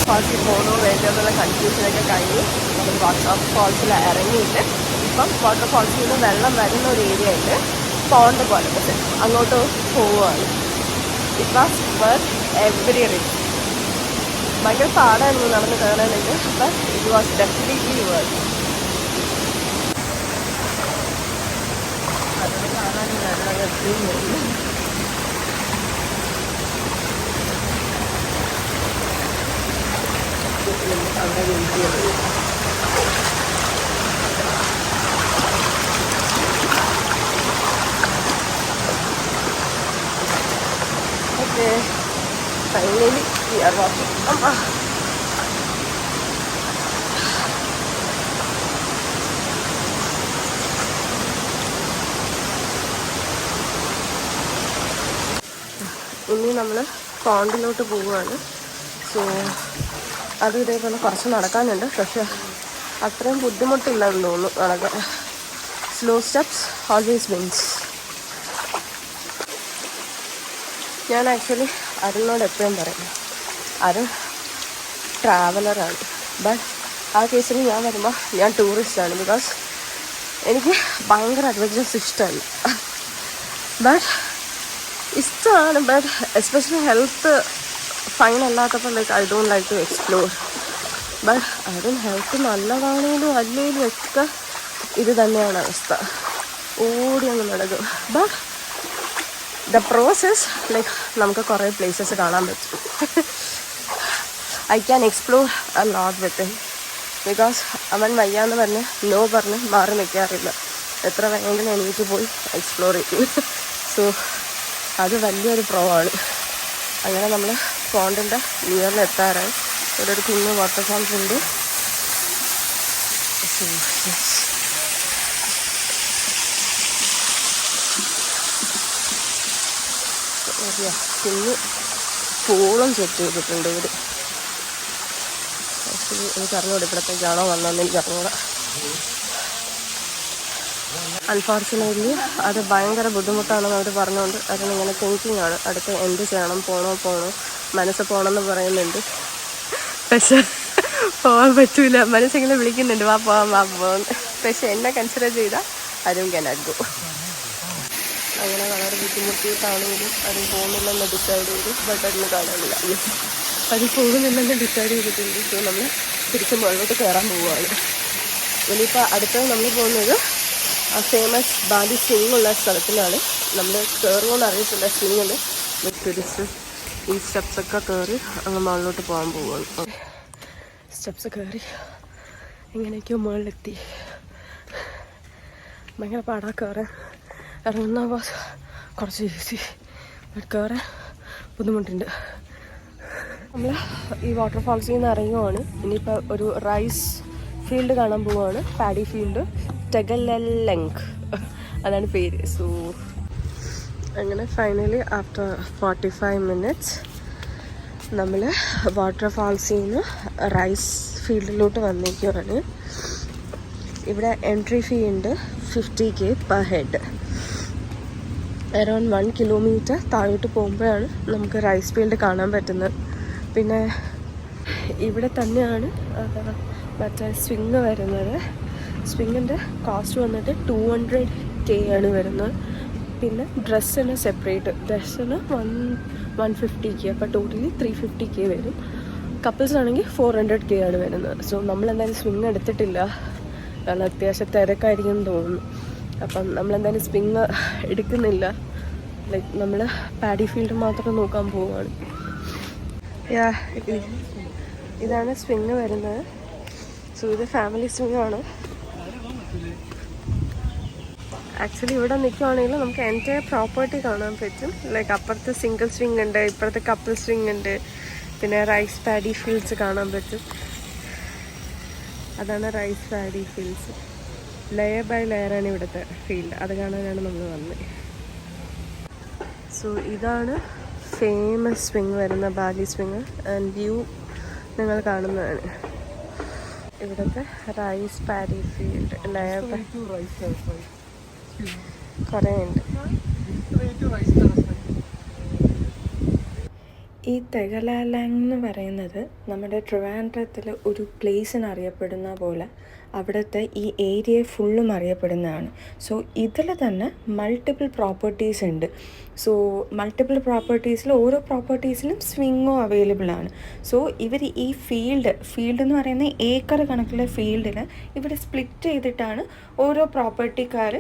ഫാൾസിൽ പോകണോ വേണ്ടതെന്നുള്ള കൺഫ്യൂഷനൊക്കെ കഴിഞ്ഞ് നമ്മൾ വാട്ടർഫാൾസിൽ ഇറങ്ങിയിട്ട് ഇപ്പം വാട്ടർഫാൾസിൽ നിന്ന് വെള്ളം വരുന്ന ഒരു ഏരിയ ഉണ്ട്, പോണ്ട് പോലെ. പക്ഷെ അങ്ങോട്ട് പോവുകയാണ്. It was worth every risk. ഭയങ്കര പാടായിരുന്നു നടന്ന് കയറാനായിട്ട്. But it was definitely worth. അതൊക്കെ കാണാനും എത്രയും വരുന്നു. അവിടെ വെയിറ്റ് ചെയ്തു. Okay, finally we are walking. ഇനി നമ്മൾ പോണ്ടിലോട്ട് പോവുകയാണ്. സോ അത് ഇതേപോലെ കുറച്ച് നടക്കാനുണ്ട്. പക്ഷെ അത്രയും ബുദ്ധിമുട്ടില്ലെന്ന് തോന്നുന്നു നടക്കാൻ. Slow steps always wins. ഞാൻ ആക്ച്വലി അരുണിനോട് എപ്പോഴും പറയും, അരുൺ ട്രാവലറാണ്. ബട്ട് ആ കേസിൽ ഞാൻ വരുമ്പോൾ ഞാൻ ടൂറിസ്റ്റാണ്. ബിക്കോസ് എനിക്ക് ഭയങ്കര അഡ്വഞ്ചേഴ്സ് ഇഷ്ടമല്ല. ഇഷ്ടമാണ്, ബട്ട് എസ്പെഷ്യലി ഹെൽത്ത് ഫൈൻ അല്ലാത്തപ്പോൾ I don't like to explore. But അതും ഹെൽത്ത് നല്ലതാണെങ്കിലും അല്ലെങ്കിലും ഒക്കെ ഇത് തന്നെയാണ് അവസ്ഥ. ഓടി അങ്ങ് നടക്കും. ബട്ട് ദ പ്രോസസ് ലൈക്ക് നമുക്ക് കുറേ പ്ലേസസ് കാണാൻ പറ്റും. I can explore a lot with him. Because അവൻ വയ്യാന്ന് പറഞ്ഞ് നോ പറഞ്ഞ് മാറി നിൽക്കാറില്ല. എത്ര വേണമെങ്കിലും എനിക്ക് പോയി എക്സ്പ്ലോർ ചെയ്യും. സോ അത് വലിയൊരു പ്രോ ആണ്. അങ്ങനെ നമ്മൾ പോണ്ടിൻ്റെ നിയറിൽ എത്താറായി. ഇവിടെ ഒരു കുഞ്ഞു വാട്ടർഫാൾസ് ഉണ്ട്. കുഞ്ഞ് പൂളം സെറ്റ് ചെയ്തിട്ടുണ്ട് ഇവർ. ആക്ച്വലി എനിക്കറിഞ്ഞൂടെ ഇവിടത്തേക്കാണോ വന്നതെന്ന് എനിക്കറിഞ്ഞൂടാ. അൺഫോർച്ചുനേറ്റ്ലി അത് ഭയങ്കര ബുദ്ധിമുട്ടാണെന്ന് അവർ പറഞ്ഞുകൊണ്ട് അതിനിങ്ങനെ തിങ്കിങ് ആണ്. അടുത്ത് എന്ത് ചെയ്യണം, പോണോ മനസ്സ് പോകണമെന്ന് പറയുന്നുണ്ട്. പക്ഷെ പോകാൻ പറ്റൂല. മനസ്സിങ്ങനെ വിളിക്കുന്നുണ്ട്, വാ പോകാൻ. പക്ഷെ എന്നെ കൺസിഡർ ചെയ്താൽ ആരും കനാറ്റ് ഗോ. അങ്ങനെ വളരെ ബുദ്ധിമുട്ടിയിട്ടാണെങ്കിലും അത് പോകുന്നില്ലെന്ന് ഡിസൈഡ് ചെയ്തു. ബട്ട് അതിന് കാണാനില്ല. അത് പോകുന്നില്ലെന്ന് ഡിസൈഡ് ചെയ്തിട്ടുണ്ട്. സോ നമ്മൾ തിരിച്ച് മുകളിലോട്ട് കയറാൻ പോവുകയാണ്. ഇനിയിപ്പോൾ അടുത്തത് നമ്മൾ പോകുന്നത് ആ ഫേമസ് ബാലി സ്വിങ് ഉള്ള സ്ഥലത്തിലാണ്. നമ്മൾ കയറുമെന്ന് അറിയത്തില്ല സ്വിങ്ങിൽ. തിരിച്ച് ഈ സ്റ്റെപ്സൊക്കെ കയറി അങ്ങ് മുകളിലോട്ട് പോകാൻ പോവുകയാണ്. സ്റ്റെപ്സ് കയറി എങ്ങനെയൊക്കെയോ മുകളിലെത്തി. ഭയങ്കര പാടാ കയറാൻ. ഇറങ്ങുന്ന കുറച്ച് ഈസി, ബട്ട് കയറാൻ ബുദ്ധിമുട്ടുണ്ട്. നമ്മൾ ഈ വാട്ടർഫാൾസിൽ നിന്ന് ഇറങ്ങുവാണ്. ഇനിയിപ്പോൾ ഒരു റൈസ് ഫീൽഡ് കാണാൻ പോവുകയാണ്. പാഡി ഫീൽഡ്, ടെഗലെലെങ്ക് അതാണ് പേര്. സോ അങ്ങനെ ഫൈനലി ആഫ്റ്റർ 45 minutes നമ്മൾ വാട്ടർഫാൾസിൽ നിന്ന് റൈസ് ഫീൽഡിലോട്ട് വന്നിരിക്കുകയാണ്. ഇവിടെ എൻട്രി ഫീ ഉണ്ട് 50K per head. Around 1 kilometre താഴോട്ട് പോകുമ്പോഴാണ് നമുക്ക് റൈസ് ഫീൽഡ് കാണാൻ പറ്റുന്നത്. പിന്നെ ഇവിടെ തന്നെയാണ് മറ്റേ സ്വിങ് വരുന്നത്. സ്വിങ്ങിൻ്റെ കോസ്റ്റ് വന്നിട്ട് 200K ആണ് വരുന്നത്. പിന്നെ ഡ്രസ്സിന് സെപ്പറേറ്റ്, ഡ്രസ്സിന് 150K, അപ്പോൾ ടോട്ടലി 350K വരും. കപ്പിൾസ് ആണെങ്കിൽ 400K ആണ് വരുന്നത്. സോ നമ്മളെന്തായാലും സ്വിങ് എടുത്തിട്ടില്ല, കാരണം അത്യാവശ്യം തിരക്കായിരിക്കും തോന്നുന്നു. അപ്പം നമ്മളെന്തായാലും സ്വിങ് എടുക്കുന്നില്ല. ലൈക്ക് നമ്മൾ പാഡി ഫീൽഡ് മാത്രം നോക്കാൻ പോവുകയാണ്. ഇതാണ് സ്വിങ് വരുന്നത്. സോ ഇത് ഫാമിലി സ്വിങ് ആണ്. ആക്ച്വലി ഇവിടെ നിൽക്കുവാണെങ്കിൽ നമുക്ക് എൻ്റെ പ്രോപ്പർട്ടി കാണാൻ പറ്റും. ലൈക്ക് അപ്പുറത്ത് സിംഗിൾ സ്വിങ് ഉണ്ട്, ഇപ്പുറത്ത് കപ്പിൾ സ്വിങ് ഉണ്ട്, പിന്നെ റൈസ് പാഡി ഫീൽഡ്സ് കാണാൻ പറ്റും. അതാണ് rice paddy fields. Layer by ലെയറാണ് ഇവിടുത്തെ ഫീൽഡ്. അത് കാണാനാണ് നമ്മൾ വന്നത്. സോ ഇതാണ് ഫേമസ് സ്വിങ് വരുന്ന ബാലി സ്വിങ്. ആൻഡ് വ്യൂ നിങ്ങൾ കാണുന്നതാണ്. ഇവിടുത്തെ rice paddy field layer by കുറേ ഉണ്ട്. ഈ തെഗലാലാങ് എന്ന് പറയുന്നത് നമ്മുടെ ട്രിവാൻഡ്രത്തിൽ ഒരു പ്ലേസിന് അറിയപ്പെടുന്ന പോലെ അവിടുത്തെ ഈ ഏരിയ ഫുള്ളും അറിയപ്പെടുന്നതാണ്. സോ ഇതിൽ തന്നെ മൾട്ടിപ്പിൾ പ്രോപ്പർട്ടീസ് ഉണ്ട്. സോ മൾട്ടിപ്പിൾ പ്രോപ്പർട്ടീസിൽ ഓരോ പ്രോപ്പർട്ടീസിലും സ്വിങ്ങും അവൈലബിൾ ആണ്. സോ ഇവർ ഈ ഫീൽഡ് എന്ന് പറയുന്ന ഏക്കർ കണക്കുള്ള ഫീൽഡിൽ ഇവർ സ്പ്ലിറ്റ് ചെയ്തിട്ടാണ് ഓരോ പ്രോപ്പർട്ടിക്കാർ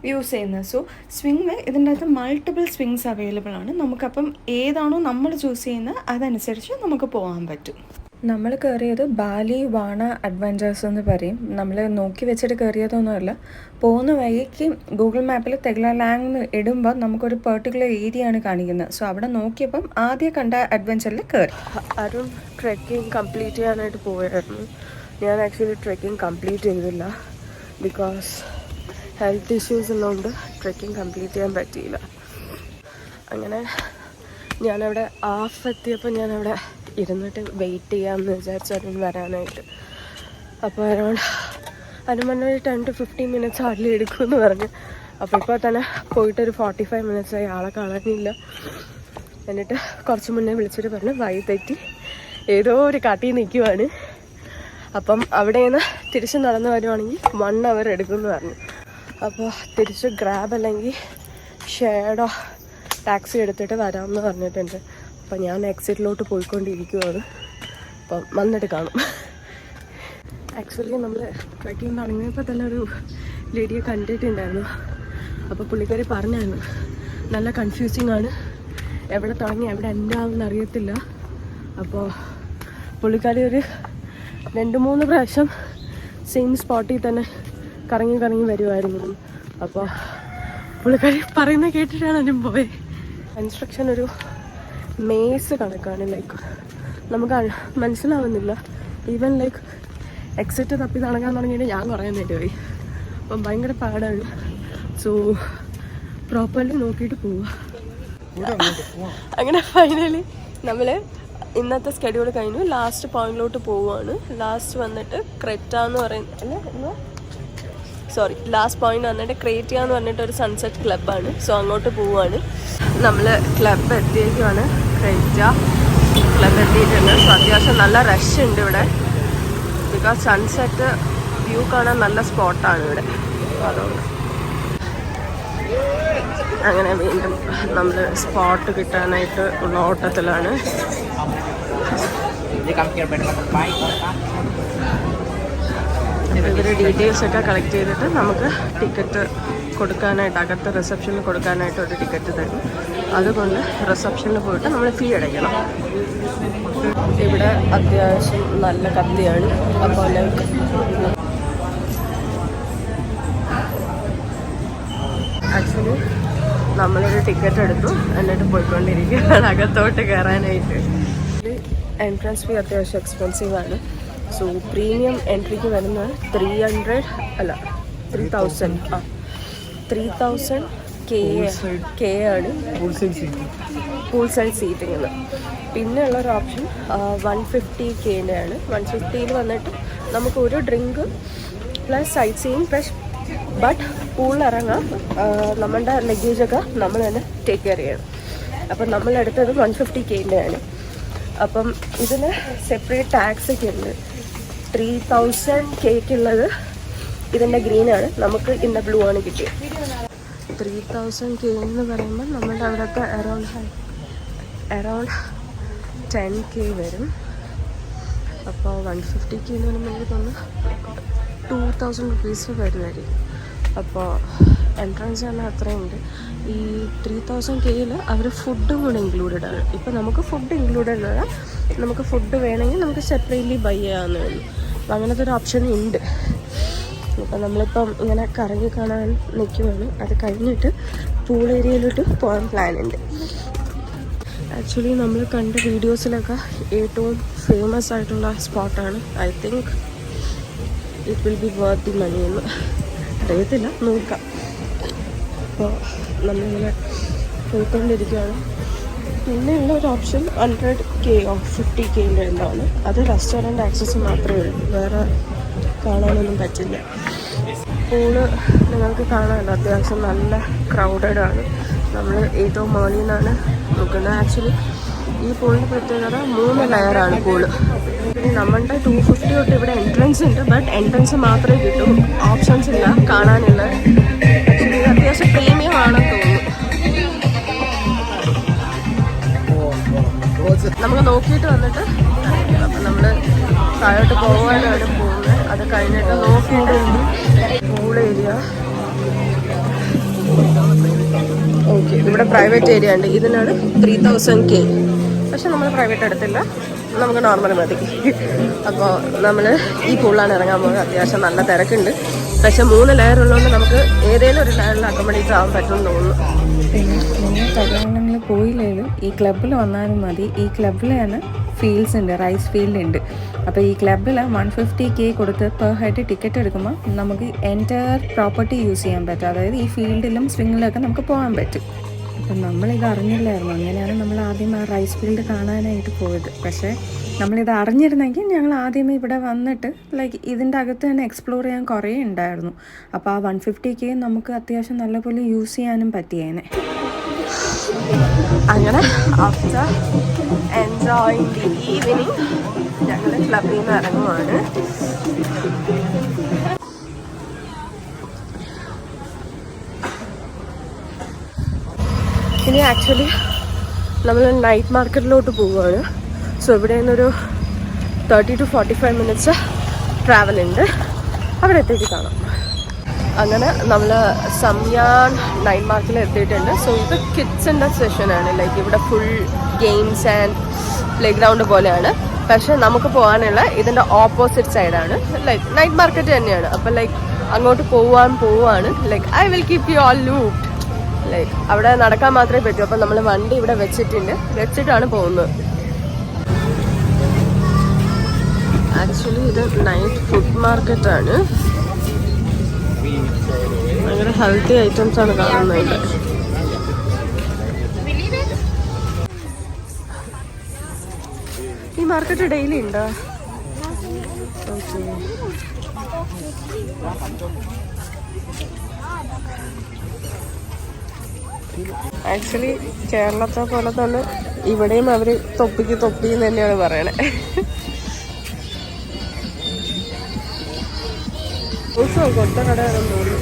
യൂസ് ചെയ്യുന്നത്. സോ സ്വിങ് ഇതിൻ്റെ അകത്ത് മൾട്ടിപ്പിൾ സ്വിങ്സ് അവൈലബിൾ ആണ്. നമുക്കപ്പം ഏതാണോ നമ്മൾ ചൂസ് ചെയ്യുന്നത് അതനുസരിച്ച് നമുക്ക് പോകാൻ പറ്റും. നമ്മൾ കയറിയത് ബാലി വാണ അഡ്വഞ്ചേഴ്സ് എന്ന് പറയും. നമ്മൾ നോക്കി വെച്ചിട്ട് കയറിയതൊന്നുമല്ല. പോകുന്ന വഴിക്ക് ഗൂഗിൾ മാപ്പിൽ തെഗ്ലാലാങ് എന്ന് ഇടുമ്പോൾ നമുക്കൊരു പെർട്ടിക്കുലർ ഏരിയ ആണ് കാണിക്കുന്നത്. സോ അവിടെ നോക്കിയപ്പം ആദ്യം കണ്ട അഡ്വഞ്ചറിൽ കയറി. അരുൺ ട്രെക്കിംഗ് കംപ്ലീറ്റ് ചെയ്യാനായിട്ട് പോയായിരുന്നു. ഞാൻ ആക്ച്വലി ട്രെക്കിംഗ് കംപ്ലീറ്റ് ചെയ്തില്ല. ബിക്കോസ് ഹെൽത്ത് ഇഷ്യൂസ് ഉള്ളതുകൊണ്ട് ട്രെക്കിംഗ് കംപ്ലീറ്റ് ചെയ്യാൻ പറ്റിയില്ല. അങ്ങനെ ഞാനവിടെ എത്തിയപ്പോൾ ഞാനവിടെ ഇരുന്നിട്ട് വെയിറ്റ് ചെയ്യാമെന്ന് വിചാരിച്ചു അതിന് വരാനായിട്ട്. അപ്പോൾ അറൗണ്ട് ഒരു 10 to 15 minutes ഹാർഡ്ലി എടുക്കുമെന്ന് പറഞ്ഞു. അപ്പോൾ ഇപ്പോൾ തന്നെ പോയിട്ടൊരു 45 minutes ആയി, ആളെ കാണാനില്ല. എന്നിട്ട് കുറച്ച് മുന്നേ വിളിച്ചിട്ട് പറഞ്ഞു വഴി തെറ്റി ഏതോ ഒരു കാട്ടിൽ നിൽക്കുവാണ്. അപ്പം അവിടെ നിന്ന് തിരിച്ച് നടന്നു വരുവാണെങ്കിൽ 1 hour എടുക്കുമെന്ന് പറഞ്ഞു. അപ്പോൾ തിരിച്ച് ഗ്രാബ് അല്ലെങ്കിൽ ഷെയർഡോ ടാക്സി എടുത്തിട്ട് വരാമെന്ന് പറഞ്ഞിട്ടുണ്ട്. അപ്പം ഞാൻ എക്സിറ്റിലോട്ട് പോയിക്കൊണ്ടിരിക്കുവാണ്. അപ്പം വന്നിട്ട് കാണും. ആക്ച്വലി നമ്മൾ ട്രെക്കിങ് തുടങ്ങിയപ്പോൾ തന്നെ ഒരു ലേഡിയെ കണ്ടിട്ടുണ്ടായിരുന്നു. അപ്പോൾ പുള്ളിക്കാരി പറഞ്ഞായിരുന്നു നല്ല കൺഫ്യൂസിങ് ആണ്, എവിടെ തുടങ്ങി എവിടെ എന്താണെന്ന് അറിയത്തില്ല. അപ്പോൾ പുള്ളിക്കാരി ഒരു 2-3 പ്രാവശ്യം സെയിം സ്പോട്ടിൽ തന്നെ കറങ്ങി വരുമായിരുന്നു. അപ്പോൾ പുള്ളിക്കാരി പറയുന്നത് കേട്ടിട്ടാണ് അതിനും പോയത്. കൺസ്ട്രക്ഷൻ ഒരു മേസ് കണക്കാണ്. ലൈക്ക് നമുക്ക് മനസ്സിലാവുന്നില്ല. ഈവൻ ലൈക്ക് എക്സിറ്റ് തപ്പി നടക്കാൻ തുടങ്ങിയിട്ട് ഞാൻ കുറേ നേരം പോയി. അപ്പം ഭയങ്കര പാടാണ്. സോ പ്രോപ്പർലി നോക്കിയിട്ട് പോവുക. അങ്ങനെ ഫൈനലി നമ്മൾ ഇന്നത്തെ സ്കെഡ്യൂൾ കഴിഞ്ഞു. ലാസ്റ്റ് പോയിന്റിലോട്ട് പോവുകയാണ്. ലാസ്റ്റ് വന്നിട്ട് ക്രെറ്റ എന്ന് പറയുന്ന ലാസ്റ്റ് പോയിന്റ് വന്നിട്ട് ക്രേറ്റിയ എന്ന് പറഞ്ഞിട്ട് ഒരു സൺസെറ്റ് ക്ലബ്ബാണ്. സോ അങ്ങോട്ട് പോവുകയാണ്. നമ്മൾ ക്ലബ്ബ് എത്തിയേക്കുവാണ്. ക്രേറ്റ ക്ലബ്ബ് എത്തിയിട്ടുണ്ട്. സോ അത്യാവശ്യം നല്ല റഷ് ഉണ്ട് ഇവിടെ. ബിക്കോസ് സൺസെറ്റ് വ്യൂ കാണാൻ നല്ല സ്പോട്ടാണ് ഇവിടെ. അതുകൊണ്ട് അങ്ങനെ വീണ്ടും നമ്മൾ സ്പോട്ട് കിട്ടാനായിട്ട് ഉള്ള ഓട്ടത്തിലാണ്. ഇവർ ഡീറ്റെയിൽസൊക്കെ കളക്ട് ചെയ്തിട്ട് നമുക്ക് ടിക്കറ്റ് കൊടുക്കാനായിട്ട് അകത്ത് റിസപ്ഷനിൽ കൊടുക്കാനായിട്ട് ഒരു ടിക്കറ്റ് തരും. അതുകൊണ്ട് റിസപ്ഷനിൽ പോയിട്ട് നമ്മൾ ഫീ അടയ്ക്കണം. ഇവിടെ അത്യാവശ്യം നല്ല കത്തിയാണ്. അപ്പോൾ ആക്ച്വലി നമ്മളൊരു ടിക്കറ്റ് എടുത്തു, എന്നിട്ട് പോയിക്കൊണ്ടിരിക്കുകയാണ് അകത്തോട്ട് കയറാനായിട്ട്. എൻട്രൻസ് ഫീ അത്യാവശ്യം എക്സ്പെൻസീവാണ്. സോ പ്രീമിയം എൻട്രിക്ക് വരുന്നത് 3000 K ആണ്. പൂൾ സൈഡ് സീറ്റിങ്ങിന്. പിന്നെ ഉള്ളൊരു ഓപ്ഷൻ 150K ആണ്. 150 വന്നിട്ട് നമുക്ക് ഒരു drink plus sightseeing plus but പൂളിലിറങ്ങാം. നമ്മളുടെ ലഗേജൊക്കെ നമ്മൾ തന്നെ ടേക്ക് കെയർ ചെയ്യണം. അപ്പം നമ്മളെടുത്തത് 150K ആണ്. അപ്പം ഇതിന് സെപ്പറേറ്റ് ടാക്സ് ഒക്കെ ഉണ്ട്. 3000K ഇതിൻ്റെ ഗ്രീനാണ്, നമുക്ക് ഇന്ന ബ്ലൂ ആണ് കിട്ടിയത്. 3000K എന്ന് പറയുമ്പോൾ നമ്മളുടെ അവിടുത്തെ അറൗണ്ട് 10K വരും. അപ്പോൾ 150K എന്ന് പറയുമ്പോൾ എനിക്ക് തോന്നുന്നു 2000 rupees വരുമായിരിക്കും. അപ്പോൾ എൻട്രൻസ് തന്നെ അത്രയുണ്ട്. ഈ 3000K അവർ ഫുഡും കൂടെ ഇൻക്ലൂഡഡ് ആണ്. ഇപ്പോൾ നമുക്ക് ഫുഡ് ഇൻക്ലൂഡഡ് അല്ല, നമുക്ക് ഫുഡ് വേണമെങ്കിൽ നമുക്ക് സെപ്പറേറ്റ്ലി ബൈ ചെയ്യാവുന്നേ ഉള്ളൂ. അപ്പം അങ്ങനത്തെ ഒരു ഓപ്ഷൻ ഉണ്ട്. അപ്പം നമ്മളിപ്പം ഇങ്ങനെ കറങ്ങി കാണാൻ നിൽക്കുവാണ്. അത് കഴിഞ്ഞിട്ട് പൂൾ ഏരിയയിലോട്ട് പോകാൻ പ്ലാൻ ഉണ്ട്. ആക്ച്വലി നമ്മൾ കണ്ട വീഡിയോസിലൊക്കെ ഏറ്റവും ഫേമസ് ആയിട്ടുള്ള സ്പോട്ടാണ്. I think it will be worth the money എന്ന് അറിയത്തില്ല, നോക്കാം. അപ്പോൾ നമ്മളിങ്ങനെ പോയിക്കൊണ്ടിരിക്കുകയാണ്. പിന്നെയുള്ള ഒരു ഓപ്ഷൻ 100K ഓർ 50K എന്താണ്, അത് റെസ്റ്റോറൻറ്റ് ആക്സസ് മാത്രമേ ഉള്ളൂ, വേറെ കാണാനൊന്നും പറ്റില്ല. പൂള് നിങ്ങൾക്ക് കാണാമല്ലോ, അത്യാവശ്യം നല്ല ക്രൗഡഡ് ആണ്. നമ്മൾ ഏറ്റവും മുകളിൽ നിന്നാണ് നോക്കുന്നത്. ആക്ച്വലി ഈ പൂളിൻ്റെ പ്രത്യേകത 3 ലെയറാണ് പൂള്. പിന്നെ നമ്മളുടെ 250 തൊട്ട് ഇവിടെ എൻട്രൻസ് ഉണ്ട്, ബട്ട് എൻട്രൻസ് മാത്രമേ കിട്ടൂ, ഓപ്ഷൻസ് ഇല്ല കാണാനില്ല. ആക്ച്വലി അത്യാവശ്യം പ്രീമിയം ആണെന്ന് തോന്നുന്നു. നമുക്ക് നോക്കിയിട്ട് വന്നിട്ട് അപ്പം നമ്മൾ താഴോട്ട് പോകാനാണ് പോകുന്നത്. അത് കഴിഞ്ഞിട്ട് നോക്കിയിട്ട് പൂൾ ഏരിയ. ഓക്കെ, ഇവിടെ പ്രൈവറ്റ് ഏരിയ ഉണ്ട്. ഇതിനാണ് 3000K. പക്ഷെ നമ്മൾ പ്രൈവറ്റ് എടുത്തില്ല, നമുക്ക് നോർമൽ മതി. അപ്പോൾ നമ്മൾ ഈ പൂളിലാണ് ഇറങ്ങാൻ പോകുന്നത്. അത്യാവശ്യം നല്ല തിരക്കുണ്ട്. പക്ഷെ 3 ലെയർ ഉള്ളതുകൊണ്ട് നമുക്ക് ഏതെങ്കിലും ഒരു ലെയറിൽ അക്കോമഡേറ്റ് ആവാൻ പറ്റുമെന്ന് തോന്നുന്നു. പിന്നെ നിങ്ങൾ കല്യാണങ്ങൾ പോയില്ലേലും ഈ ക്ലബ്ബിൽ വന്നാലും മതി. ഈ ക്ലബ്ബിൽ തന്നെ ഫീൽഡ്സ് ഉണ്ട്, റൈസ് ഫീൽഡ് ഉണ്ട്. അപ്പോൾ ഈ ക്ലബ്ബിൽ 150K കൊടുത്ത് പെർ ഹെഡ് ടിക്കറ്റ് എടുക്കുമ്പോൾ നമുക്ക് എൻറ്റയർ പ്രോപ്പർട്ടി യൂസ് ചെയ്യാൻ പറ്റും. അതായത് ഈ ഫീൽഡിലും സ്വിങ്ങിലൊക്കെ നമുക്ക് പോകാൻ പറ്റും. അപ്പം നമ്മളിത് അറിഞ്ഞില്ലായിരുന്നു. അങ്ങനെയാണ് നമ്മൾ ആദ്യം ആ റൈസ് ഫീൽഡ് കാണാനായിട്ട് പോയത്. പക്ഷേ നമ്മളിത് അറിഞ്ഞിരുന്നെങ്കിൽ ഞങ്ങൾ ആദ്യമേ ഇവിടെ വന്നിട്ട് ലൈക്ക് ഇതിൻ്റെ അകത്ത് തന്നെ എക്സ്പ്ലോർ ചെയ്യാൻ കുറേ ഉണ്ടായിരുന്നു. അപ്പോൾ ആ 150K നമുക്ക് അത്യാവശ്യം നല്ലപോലെ യൂസ് ചെയ്യാനും പറ്റിയേനെ. അങ്ങനെ ആഫ്റ്റർ എൻജോയിങ് ദി ഈവനിങ് ഞങ്ങൾ ക്ലബിൽ നിന്ന് ഇറങ്ങുവാണ്. ഇനി ആക്ച്വലി നമ്മൾ നൈറ്റ് മാർക്കറ്റിലോട്ട് പോവുകയാണ്. സോ ഇവിടെ നിന്നൊരു 30 to 45 minutes ട്രാവൽ ഉണ്ട്. അവിടെ എത്തിയിട്ട് കാണാം. അങ്ങനെ നമ്മൾ സംയാൻ നൈറ്റ് മാർക്കറ്റിൽ എത്തിയിട്ടുണ്ട്. സോ ഇത് കിഡ്സിൻ്റെ സെഷനാണ്. ലൈക്ക് ഇവിടെ full games and play ground പോലെയാണ്. പക്ഷെ നമുക്ക് പോകാനുള്ള ഇതിൻ്റെ ഓപ്പോസിറ്റ് സൈഡാണ്. ലൈക്ക് നൈറ്റ് മാർക്കറ്റ് തന്നെയാണ്. അപ്പം ലൈക്ക് അങ്ങോട്ട് പോവാണ്. Like I will keep you all looped. Like അവിടെ നടക്കാൻ മാത്രമേ പറ്റൂ. അപ്പം നമ്മൾ വണ്ടി ഇവിടെ വെച്ചിട്ടാണ് പോകുന്നത്. ആക്ച്വലി ഇത് നൈറ്റ് ഫുഡ് മാർക്കറ്റാണ്. ഭയങ്കര ഹെൽത്തി ഐറ്റംസ് ആണ് കാണുന്നത്. ഈ മാർക്കറ്റ് ഡെയിലി ഉണ്ടോ? ഓക്കെ. ആക്ച്വലി കേരളത്തെ പോലെ തന്നെ ഇവിടെയും അവർ തൊപ്പിക്ക് തൊപ്പി എന്ന് തന്നെയാണ് പറയണേ. കൊട്ട കടയാണെന്ന് തോന്നുന്നു.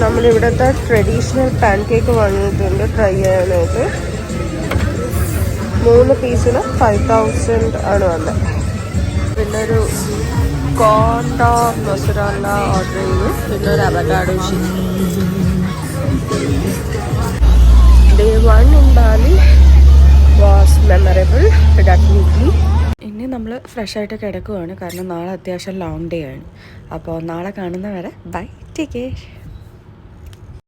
നമ്മളിവിടുത്തെ ട്രഡീഷണൽ പാൻ കേക്ക് വാങ്ങിയിട്ടുണ്ട് ട്രൈ ചെയ്യാനായിട്ട്. 3 പീസിന് 5000 ആണ് വന്നത്. പിന്നെ ഒരു കോണ്ട മൊസറല്ല ഓർഡർ ചെയ്തു. പിന്നെ ഒരു avocado shake. Day 1 in Bali was memorable, definitely. ഇനി നമ്മൾ ഫ്രഷ് ആയിട്ട് കിടക്കുവാണ്. കാരണം നാളെ അത്യാവശ്യം ലോങ് ഡേ ആണ്. അപ്പോൾ നാളെ കാണുന്നവരെ ബൈ, ടേക്ക് കെയർ.